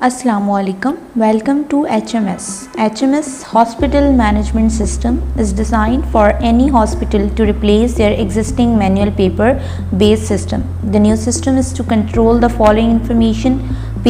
Assalamu alaikum. Welcome to HMS. HMS Hospital Management System is designed for any hospital to replace their existing manual paper based system. The new system is to control the following information: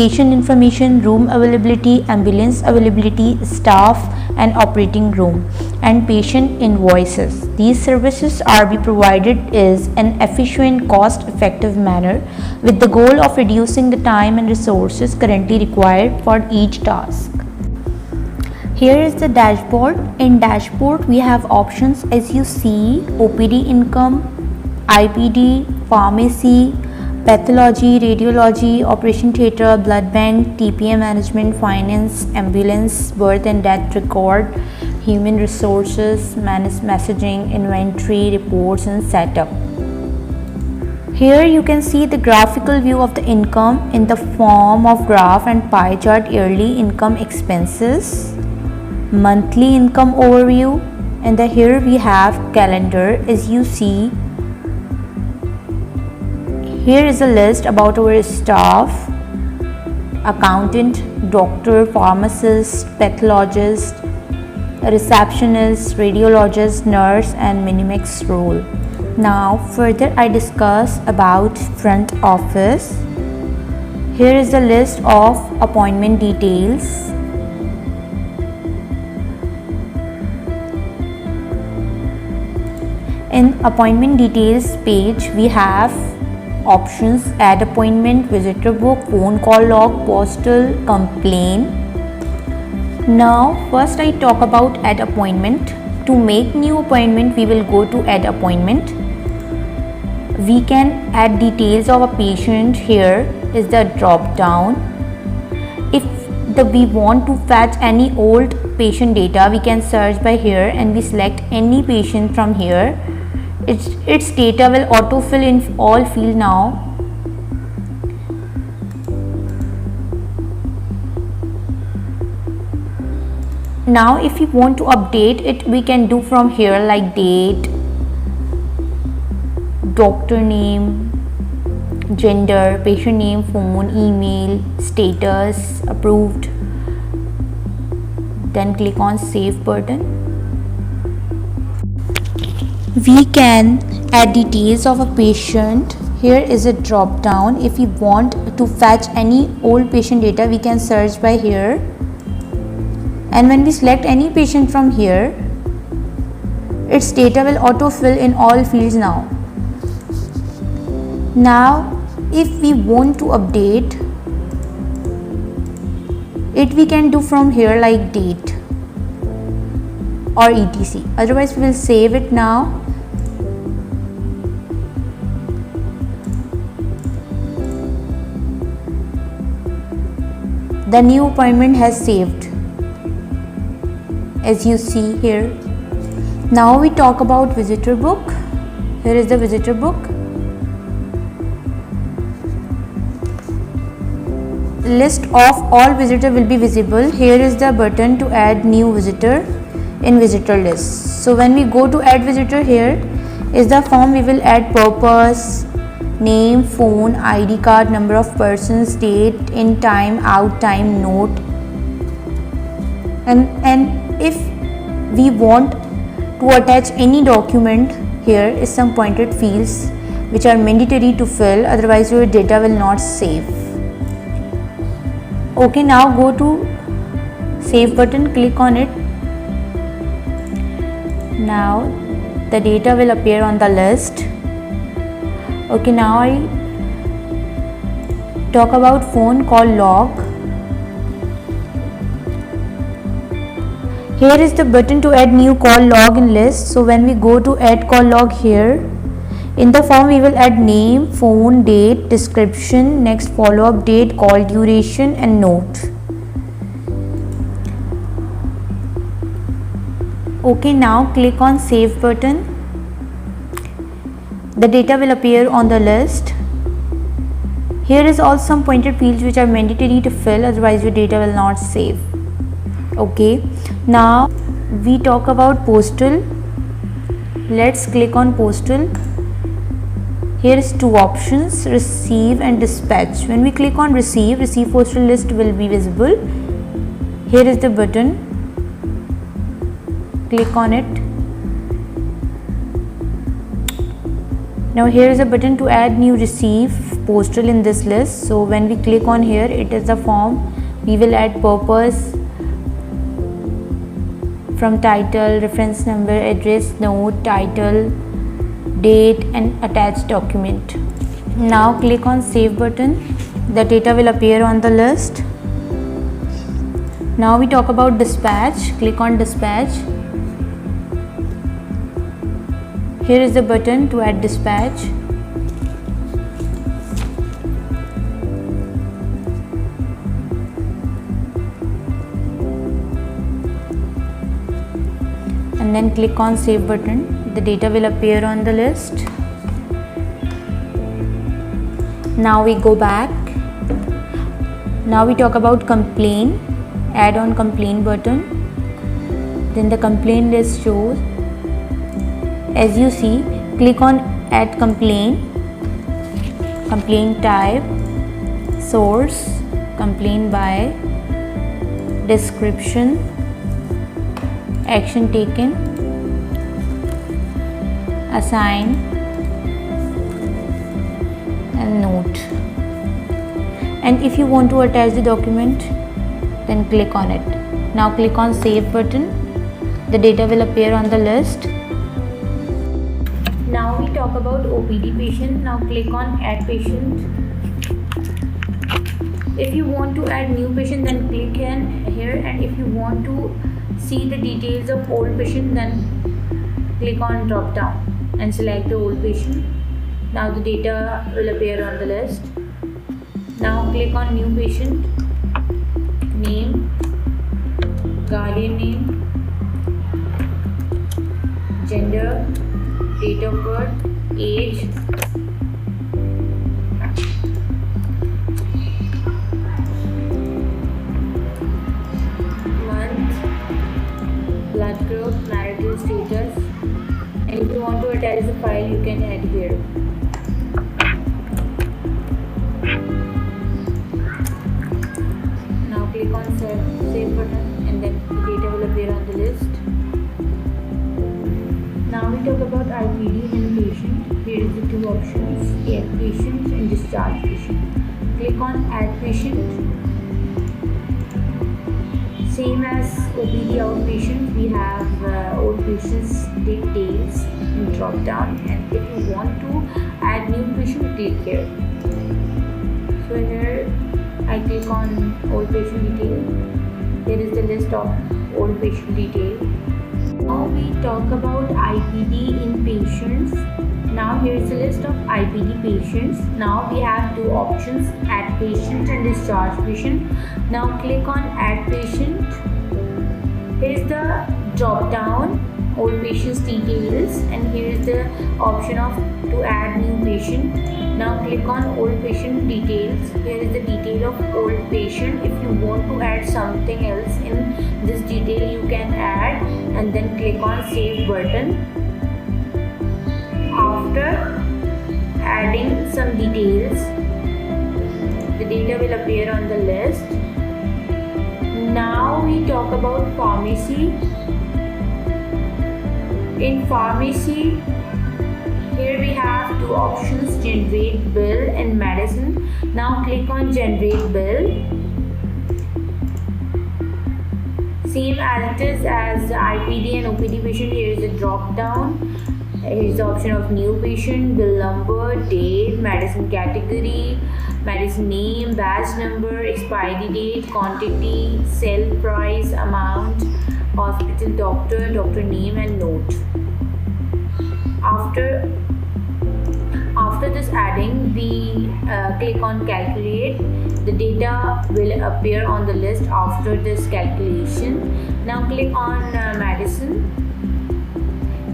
patient information, room availability, ambulance availability, staff and operating room, and patient invoices. These services are be provided is an efficient, cost effective manner with the goal of reducing the time and resources currently required for each task. Here is the dashboard. In dashboard we have options as you see: OPD income, IPD, pharmacy, pathology, radiology, operation theatre, blood bank, TPA management, finance, ambulance, birth and death record, human resources, messaging, inventory, reports and setup. Here you can see the graphical view of the income in the form of graph and pie chart: yearly income, expenses, monthly income overview, and here we have calendar. As you see, here is a list about our staff: accountant, doctor, pharmacist, pathologist, receptionist, radiologist, nurse and Minimax role. Now further I discuss about front office. Here is the list of appointment details. In appointment details page we have options: add appointment, visitor book, phone call log, postal, complaint. Now first I talk about add appointment. To make new appointment we will go to add appointment. We can add details of a patient. Here is the drop down. If we want to fetch any old patient data, we can search by here and we select any patient from here. Its data will autofill in all field now. Now if you want to update it, we can do from here, like date, doctor name, gender, patient name, phone, email, status, approved. Then click on save button. We can add details of a patient. Here is a drop down. If you want to fetch any old patient data, we can search by here. And when we select any patient from here, its data will autofill in all fields now. Now if we want to update it, we can do from here, like date or etc. Otherwise we will save it now. The new appointment has saved, as you see here. Now we talk about visitor book. Here is the visitor book. List of all visitor will be visible. Here is the button to add new visitor in visitor list. So when we go to add visitor, here is the form. We will add purpose, name, phone, ID card, number of persons, date, in time, out time, note. And if we want to attach any document, here is some pointed fields which are mandatory to fill, otherwise your data will not save. Okay, now go to save button, click on it. Now the data will appear on the list. Okay, now I talk about phone call log. Here is the button to add new call log in list. So when we go to add call log, here in the form we will add name, phone, date, description, next follow up date, call duration and note. Okay, now click on save button. The data will appear on the list. Here is also some pointed fields which are mandatory to fill, otherwise your data will not save. Okay, now we talk about postal. Let's click on postal. Here is two options, receive and dispatch. When we click on receive postal list will be visible. Here is the button, click on it. Now here is a button to add new receive postal in this list. So when we click on here, it is the form. We will add purpose, from title, reference number, address, note, title, date and attached document. Now click on save button. The data will appear on the list. Now we talk about dispatch. Click on dispatch. Here is the button to add dispatch. And then click on save button. The data will appear on the list. Now we go back. Now we talk about complaint. Add on complaint button. Then the complaint list shows. As you see, click on add complaint, complaint type, source, complaint by, description, action taken, assign and note. And if you want to attach the document, then click on it. Now click on save button. The data will appear on the list. Now we talk about OPD patient. Now click on add patient. If you want to add new patient, then click in here, and if you want to see the details of old patient, then click on drop down and select the old patient. Now the data will appear on the list. Now click on new patient, name, guardian name, gender, date of birth, age, month, blood group, marital status, and if you want to attach the file, you can add here. Now click on save button, and then the data will appear on the list. Now we talk about IPD in patient. Here is the two options, add patient and discharge patient. Click on add patient. Same as OPD outpatient, we have old patient's details in drop down, and if you want to add new patient, click here. So here I click on old patient detail. Here is the list of old patient detail. Now we talk about IPD in patients. Now here is the list of IPD patients. Now we have two options, add patient and discharge patient. Now click on add patient. Here is the drop down, old patient's details, and here is the option of to add new patient. Now click on old patient details. Here is the detail of old patient. If you want to add something else in this detail, you can add, and then click on save button. After adding some details, the data will appear on the list. Now we talk about pharmacy. In pharmacy, here we have two options, generate bill and medicine. Now click on generate bill. Same as it is as IPD and OPD patient. Here is the drop down. Here is the option of new patient, bill number, date, medicine category, medicine name, batch number, expiry date, quantity, sell price, amount, hospital doctor, doctor name and note. After this adding, we click on calculate. The data will appear on the list after this calculation. Now click on medicine.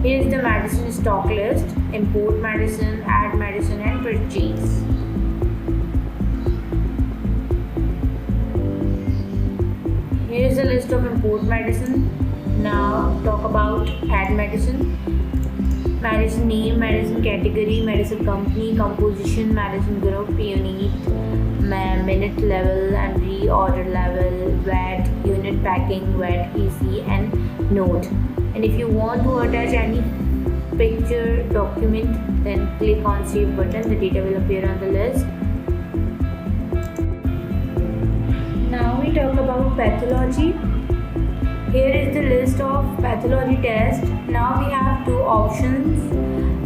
Here is the medicine stock list, import medicine, add medicine and purchase. Here is the list of import medicine. Now talk about add medicine. medicine name, medicine category, medicine company, composition, medicine group, unit, minute level and reorder level, VAT, unit packing, VAT, EC and note. And if you want to attach any picture document, then click on save button. The data will appear on the list. Now we talk about pathology. Here is the list of pathology tests. Now we have two options: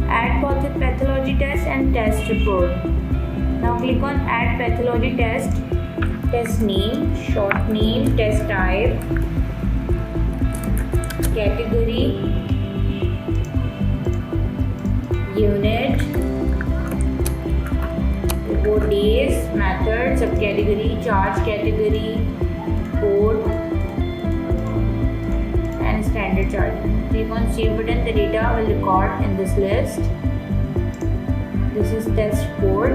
add pathology test and test report. Now click on add pathology test. Test name, short name, test type, category, unit, report days, method, subcategory, charge category, code and standard charge. Click on save button. The data will record in this list. This is test report.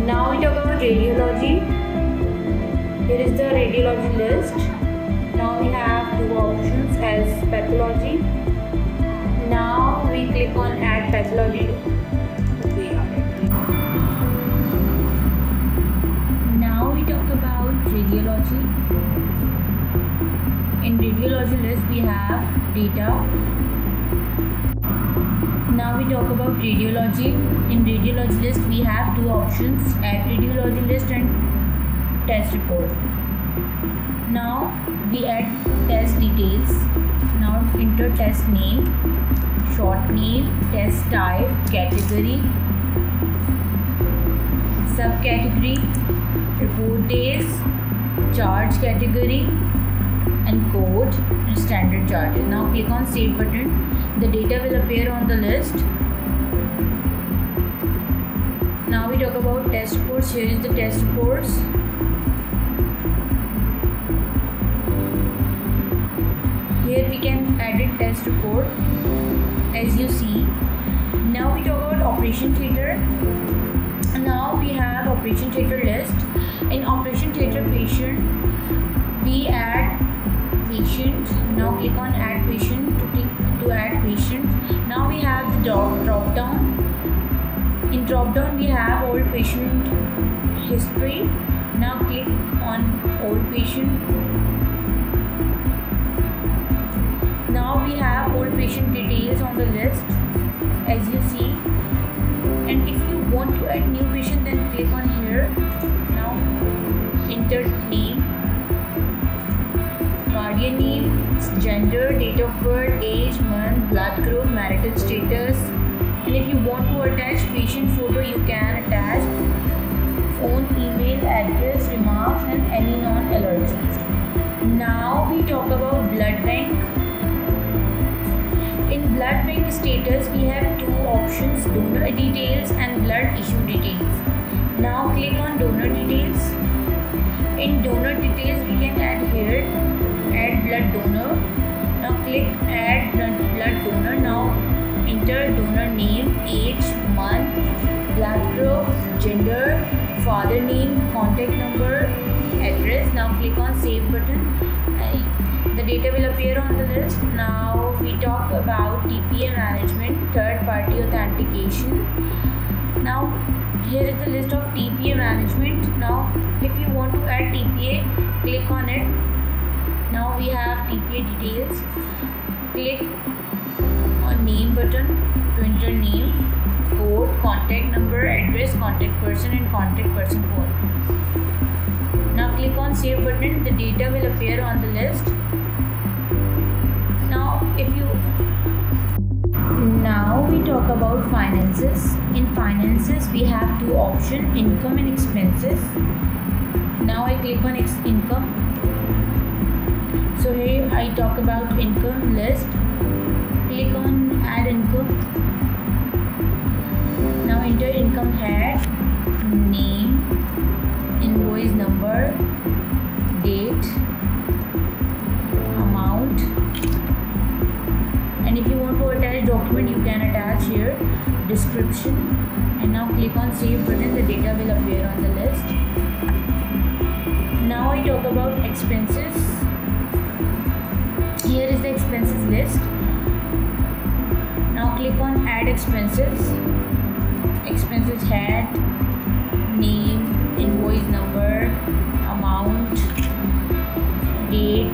Now we talk about radiology. Here is the radiology list. Now we have two options as pathology. Now we click on add pathology. Now we talk about radiology. In radiology list we have data. Now we talk about radiology. In radiology list we have two options: add radiology list and test report. Now we add test details. Now enter test name, short name, test type, category, subcategory, report days, charge category and code and standard charges. Now click on save button. The data will appear on the list. Now we talk about test reports. Here is the test reports. Here we can edit test report as you see. Now we talk about operation theatre. Now we have operation theatre list. In operation theatre patient, we add patient. Now click on add patient to add patient. Now we have the drop down. In drop down we have old patient history. Now click on old patient. Now we have old patient details on the list as you see. And if you want to add new patient, then click on here. Now enter name, guardian name, gender, date of birth, age, month, blood group, marital status. And if you want to attach patient photo, you can attach phone, email, address, remarks and any non-allergies. Now we talk about blood bank. In blood bank status, we have two options: donor details and blood issue details. Now click on donor details. In donor details, we can add here, add blood donor. Now click add blood donor. Now enter donor name, age, month, blood group, gender, father name, contact number, address. Now click on save button. The data will appear on the list. Now we talk about TPA management, third party authentication. Now here is the list of TPA management. Now if you want to add TPA, click on it. Now we have TPA details. Click on name button to enter name, code, contact number, address, contact person and contact person phone. Now click on save button. The data will appear on the list. Now we talk about finances. In finances we have two options: income and expenses. Now I click on income. So here I talk about income list. Click on add income. Now enter income head, name, invoice number, date, amount. And if you want to attach document, you can attach here, description. And now click on save button. The data will appear on the list. Now I talk about expenses. Here is the expenses list. Now click on add expenses. Expenses head, name, invoice number, amount, date,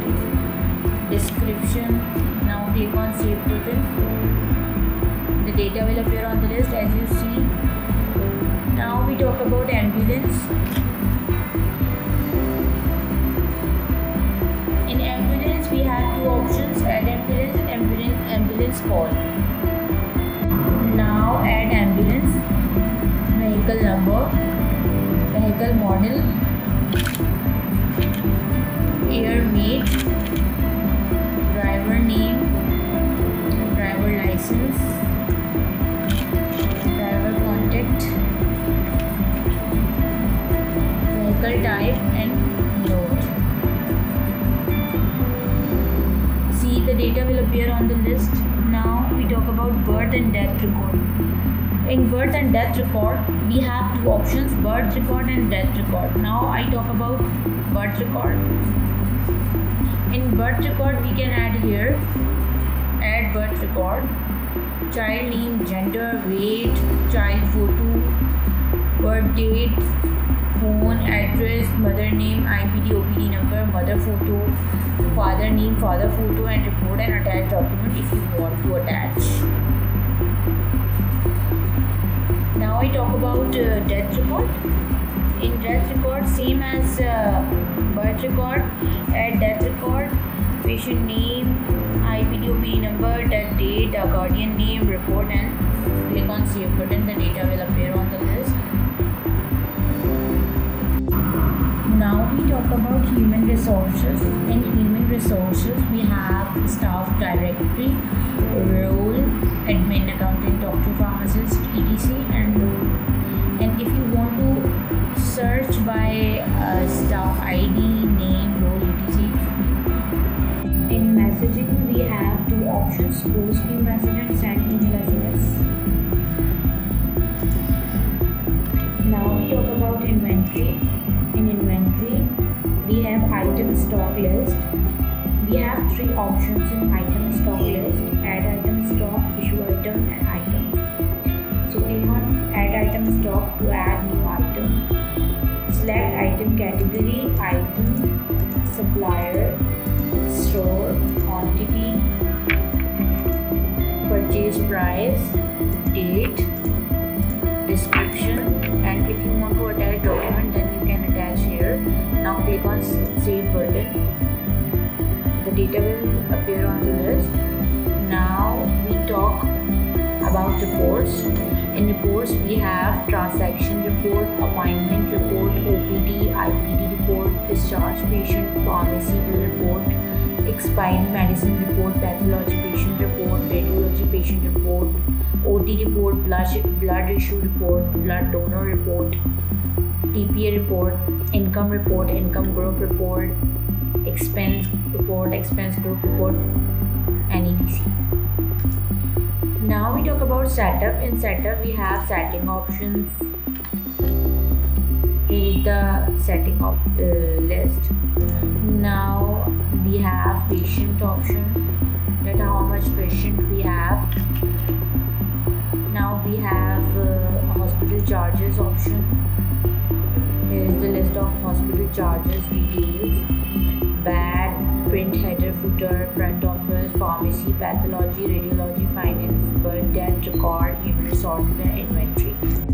description. Now click on save button. The data will appear on the list as you see. Now we talk about ambulance. In ambulance we have two options, add ambulance and ambulance call. Now add ambulance, vehicle number, vehicle model, air made, driver name, driver license, driver contact, vehicle type and load. See, the data will appear on the list. Now we talk about birth and death record. In birth and death record, we have two options, birth record and death record. Now I talk about birth record. In birth record, we can add here, add birth record, child name, gender, weight, child photo, birth date, phone, address, mother name, IPD, OPD number, mother photo, father name, father photo, and report an attached document if you want to attach. Now I talk about death record. In death record, same as birth record, add death record, patient name, IPD, OPD number, death date, the guardian name, report, and click on save button. The data will appear on the list. Now we talk about human resources. In human resources, we have staff directory, role, admin, accountant, doctor, pharmacist, etc. And if you want to search by staff ID, name, role, etc. In messaging, we have two options, post new message and send email SMS. Now we talk about inventory. In inventory, we have item stock list. We have three options in item stock list, add item stock, issue item and items. So click on add item stock to add new item. Select item category, item, supplier, store, quantity, purchase price, date, description, and if you want to attach document then you can attach here. Now click on save button. The data will appear on the list. Now we talk about reports. In reports we have transaction report, appointment report, OPD, IPD report, discharge patient, pharmacy bill report, expiry medicine report, pathology patient report, radiology patient report, OT report, blood issue report, blood donor report, TPA report, income group report, expense report, expense group report, and etc. Now we talk about setup. In setup we have setting options. Here is the setting list. Now we have patient option, that how much patient we have. Now we have hospital charges option. Here is the list of hospital charges details, bad, print, header, footer, front office, pharmacy, pathology, radiology, finance, birth, death record, human resources and inventory.